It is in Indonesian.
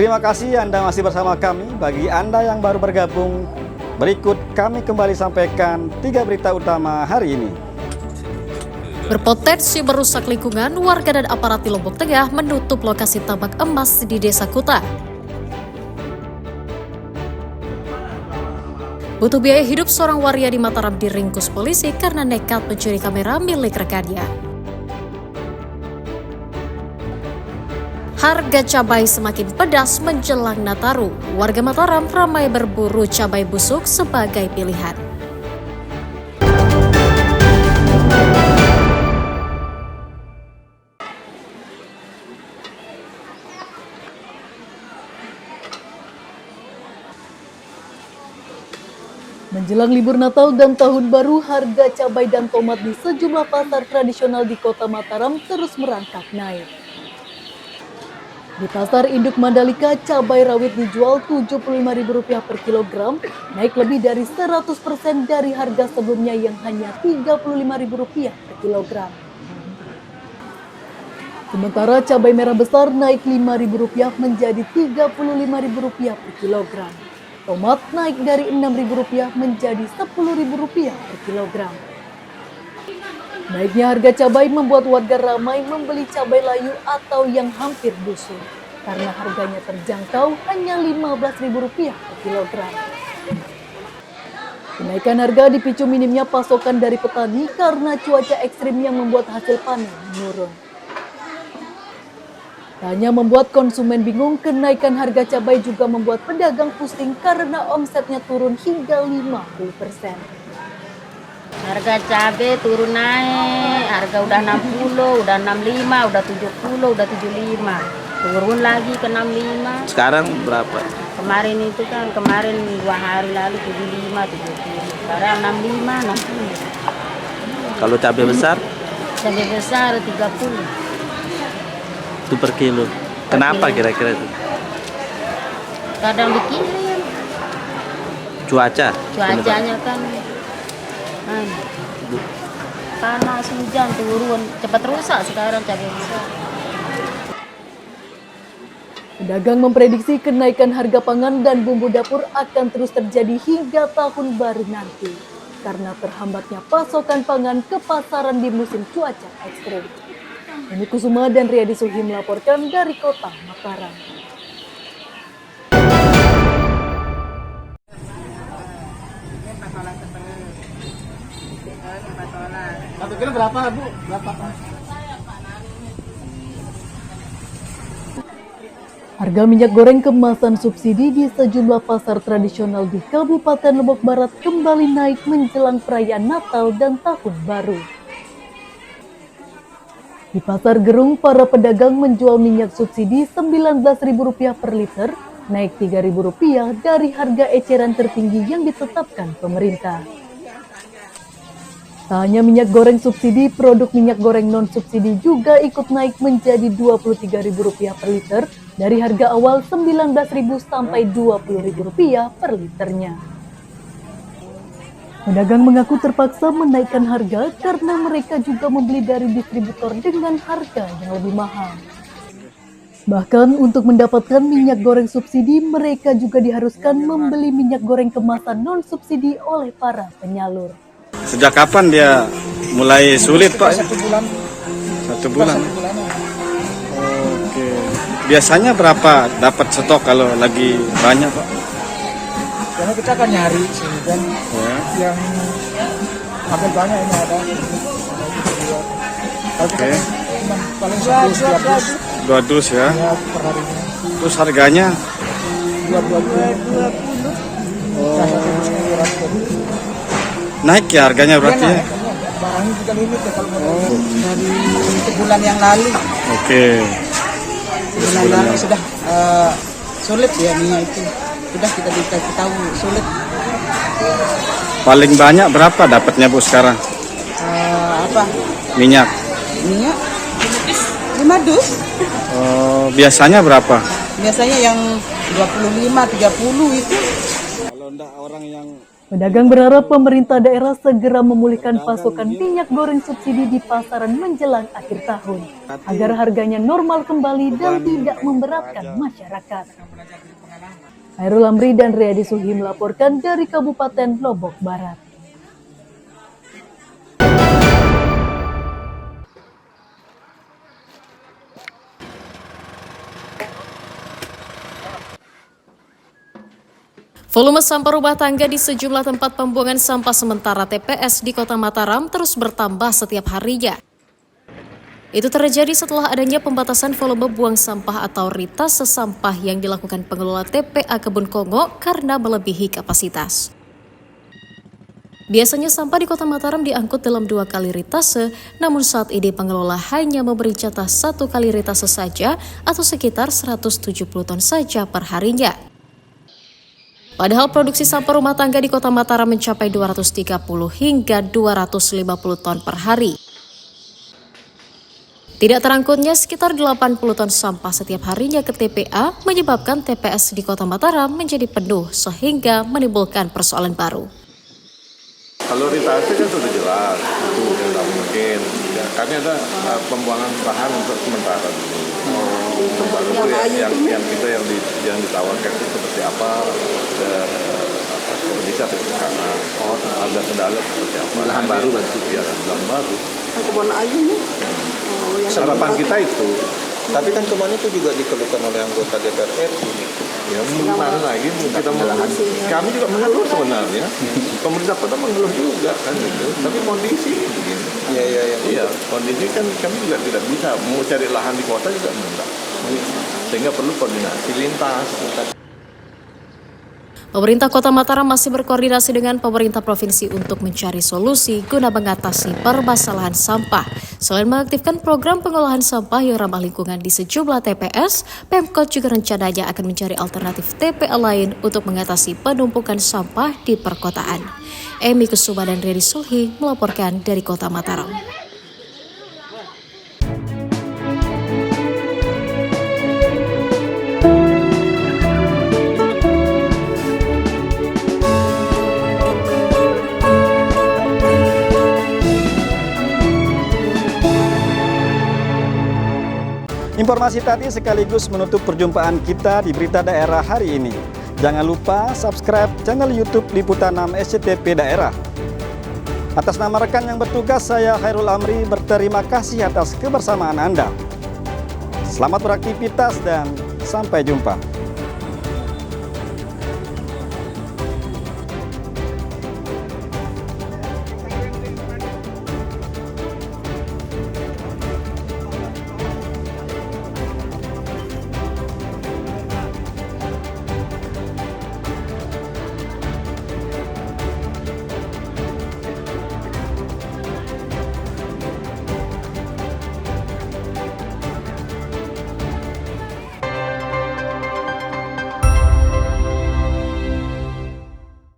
Terima kasih Anda masih bersama kami. Bagi Anda yang baru bergabung, berikut kami kembali sampaikan 3 berita utama hari ini. Berpotensi merusak lingkungan, warga dan aparat di Lombok Tengah menutup lokasi tambak emas di Desa Kuta. Butuh biaya hidup seorang waria di Mataram diringkus polisi karena nekat mencuri kamera milik rekannya. Harga cabai semakin pedas menjelang Nataru. Warga Mataram ramai berburu cabai busuk sebagai pilihan. Menjelang libur Natal dan Tahun Baru, harga cabai dan tomat di sejumlah pasar tradisional di Kota Mataram terus merangkak naik. Di Pasar Induk Mandalika, cabai rawit dijual Rp75.000 per kilogram, naik lebih dari 100% dari harga sebelumnya yang hanya Rp35.000 per kilogram. Sementara cabai merah besar naik Rp5.000 menjadi Rp35.000 per kilogram. Tomat naik dari Rp6.000 menjadi Rp10.000 per kilogram. Naiknya harga cabai membuat warga ramai membeli cabai layu atau yang hampir busuk karena harganya terjangkau hanya Rp15.000 per kilogram. Kenaikan harga dipicu minimnya pasokan dari petani karena cuaca ekstrim yang membuat hasil panen menurun. Tak hanya membuat konsumen bingung, kenaikan harga cabai juga membuat pedagang pusing karena omsetnya turun hingga 50%. Harga cabai turun naik, harga udah 60, udah 65, udah 70, udah 75. Turun lagi ke 65. Sekarang berapa? Kemarin 2 hari lalu 75, 70. Sekarang 65, 60. Kalau cabai besar? Cabai besar 30. Itu per kilo. Kenapa kira-kira itu? Kadang dikirim. Cuacanya kan panas, hujan, turun. Cepat rusak sekarang cabai besar. Pedagang memprediksi kenaikan harga pangan dan bumbu dapur akan terus terjadi hingga Tahun Baru nanti karena terhambatnya pasokan pangan ke pasaran di musim cuaca ekstrim. Ini Kusuma dan Riyadi Suhi melaporkan dari Kota Mataram. Satu kilo berapa, Bu? Berapa? Harga minyak goreng kemasan subsidi di sejumlah pasar tradisional di Kabupaten Lombok Barat kembali naik menjelang perayaan Natal dan Tahun Baru. Di Pasar Gerung, para pedagang menjual minyak subsidi Rp19.000 per liter, naik Rp3.000 dari harga eceran tertinggi yang ditetapkan pemerintah. Tak hanya minyak goreng subsidi, produk minyak goreng non-subsidi juga ikut naik menjadi Rp23.000 per liter dari harga awal Rp19.000 sampai Rp20.000 per liternya. Pedagang mengaku terpaksa menaikkan harga karena mereka juga membeli dari distributor dengan harga yang lebih mahal. Bahkan untuk mendapatkan minyak goreng subsidi, mereka juga diharuskan membeli minyak goreng kemasan non-subsidi oleh para penyalur. Sejak kapan dia mulai sulit, Pak? 1 bulan. 1 bulan. Oke. Biasanya berapa dapat stok kalau lagi banyak, Pak? Karena kita akan nyari sih kan yang hampir banyak ini ada. Oke. Paling 100 2 dus ya. ya per harinya. Terus harganya 20. naik ya harganya berarti ya? Barangnya juga limit ya kalau dari sebulan yang lalu. Oke. Sebulan lalu sudah sulit ya minyak itu. Sudah kita tahu sulit. Paling banyak berapa dapatnya, Bu, sekarang? Apa? Minyak 5 dus. Biasanya berapa? Biasanya yang 25, 30 itu. Kalau enggak orang yang Pedagang berharap pemerintah daerah segera memulihkan pasokan minyak goreng subsidi di pasaran menjelang akhir tahun, agar harganya normal kembali dan tidak memberatkan masyarakat. Hairul Amri dan Riyadi Sulhi melaporkan dari Kabupaten Lombok Barat. Volume sampah rumah tangga di sejumlah tempat pembuangan sampah sementara TPS di Kota Mataram terus bertambah setiap harinya. Itu terjadi setelah adanya pembatasan volume buang sampah atau ritase sampah yang dilakukan pengelola TPA Kebun Kongo karena melebihi kapasitas. Biasanya sampah di Kota Mataram diangkut dalam 2 kali ritase, namun saat ini pengelola hanya memberi jatah 1 kali ritase saja atau sekitar 170 ton saja per harinya. Padahal produksi sampah rumah tangga di Kota Mataram mencapai 230 hingga 250 ton per hari. Tidak terangkutnya sekitar 80 ton sampah setiap harinya ke TPA menyebabkan TPS di Kota Mataram menjadi penuh sehingga menimbulkan persoalan baru. Kalau ritase kan sudah jelas, itu tidak mungkin. Ya, kami ada pembuangan bahan untuk sementara dulu. Yang ditawarkan itu seperti apa? Bisa seperti sana. Ada kendala seperti apa? Lahan baru berarti. Ya, lahan baru. Kebun ayu nih. Harapan kita itu. Tapi kan kemarin itu juga dikeluhkan oleh anggota DPR RI. Ya mana lagi kita kami juga mengeluh sebenarnya. Pemerintah kota mengeluh juga kan gitu. Tapi kondisi begini. Iya, kondisi kan kami juga tidak bisa mau cari lahan di kota juga enggak. Sehingga perlu koordinasi lintas. Pemerintah Kota Mataram masih berkoordinasi dengan pemerintah provinsi untuk mencari solusi guna mengatasi permasalahan sampah. Selain mengaktifkan program pengolahan sampah yang ramah lingkungan di sejumlah TPS, Pemkot juga rencananya akan mencari alternatif TPA lain untuk mengatasi penumpukan sampah di perkotaan. Emi Kusuma dan Riyadi Sulhi melaporkan dari Kota Mataram. Informasi tadi sekaligus menutup perjumpaan kita di Berita Daerah hari ini. Jangan lupa subscribe channel YouTube Liputan 6 SCTP Daerah. Atas nama rekan yang bertugas, saya Hairul Amri berterima kasih atas kebersamaan Anda. Selamat beraktivitas dan sampai jumpa.